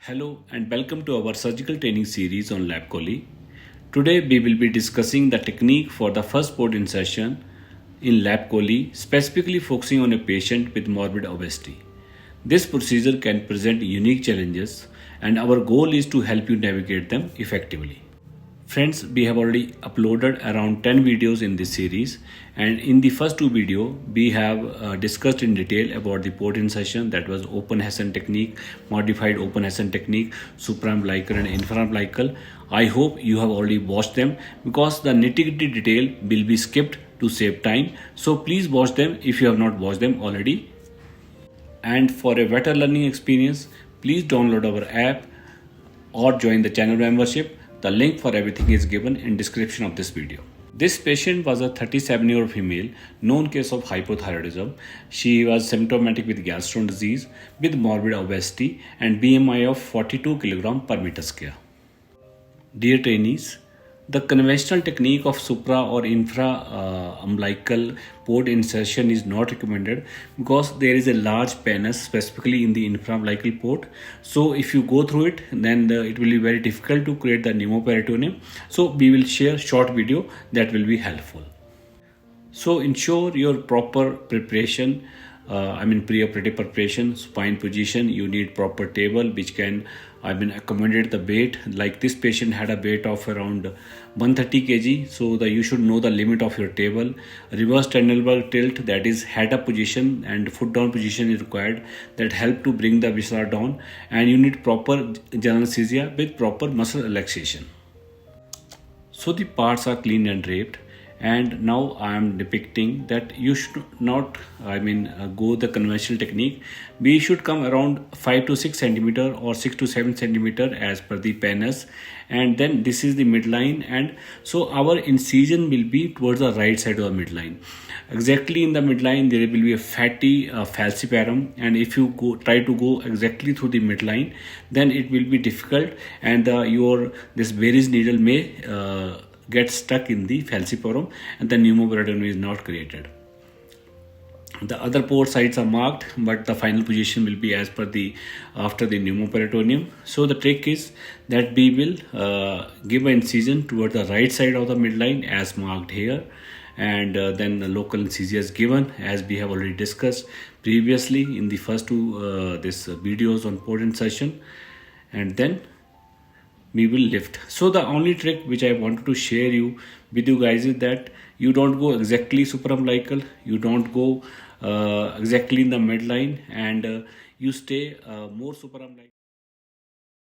Hello and welcome to our surgical training series on Lab Chole. Today we will be discussing the technique for the first port insertion in Lab Chole, specifically focusing on a patient with morbid obesity. This procedure can present unique challenges and our goal is to help you navigate them effectively. Friends, we have already uploaded around 10 videos in this series, and in the first two videos we have discussed in detail about the port insertion, that was open Hessian technique, modified open Hessian technique, supraumbilical and infraumbilical. I hope you have already watched them because the nitty-gritty detail will be skipped to save time. So please watch them if you have not watched them already. And for a better learning experience, please download our app or join the channel membership. The link for everything is given in description of this video. This patient was a 37-year-old female, known case of hypothyroidism. She was symptomatic with gallstone disease with morbid obesity and BMI of 42 kg per meter square. Dear trainees, the conventional technique of supra or infra-umbilical port insertion is not recommended because there is a large penis specifically in the infra-umbilical port. So if you go through it, then it will be very difficult to create the pneumoperitoneum. So we will share short video that will be helpful. So ensure your proper preparation, pre-operative preparation, spine position. You need proper table which can accommodate the weight. Like this patient had a weight of around 130 kg, so you should know the limit of your table. Reverse tenable tilt, that is head up position, and foot down position is required, that help to bring the viscera down. And you need proper general anesthesia with proper muscle relaxation. So the parts are clean and draped. And now I am depicting that you should not go the conventional technique. We should come around 5 to 6 centimeter or 6 to 7 centimeter as per the penis, and then this is the midline, and so our incision will be towards the right side of the midline. Exactly in the midline there will be a fatty falciparum, and if you try to go exactly through the midline, then it will be difficult, and this Veress needle may get stuck in the falciparum and the pneumoperitoneum is not created. The other port sites are marked, but the final position will be as per after the pneumoperitoneum. So the trick is that we will give an incision toward the right side of the midline as marked here, and then the local anesthesia is given as we have already discussed previously in the first two videos on port insertion, and then we will lift. So the only trick which I wanted to share with you guys is that you don't go exactly supraumbilical, you don't go exactly in the midline, and you stay more supraumbilical.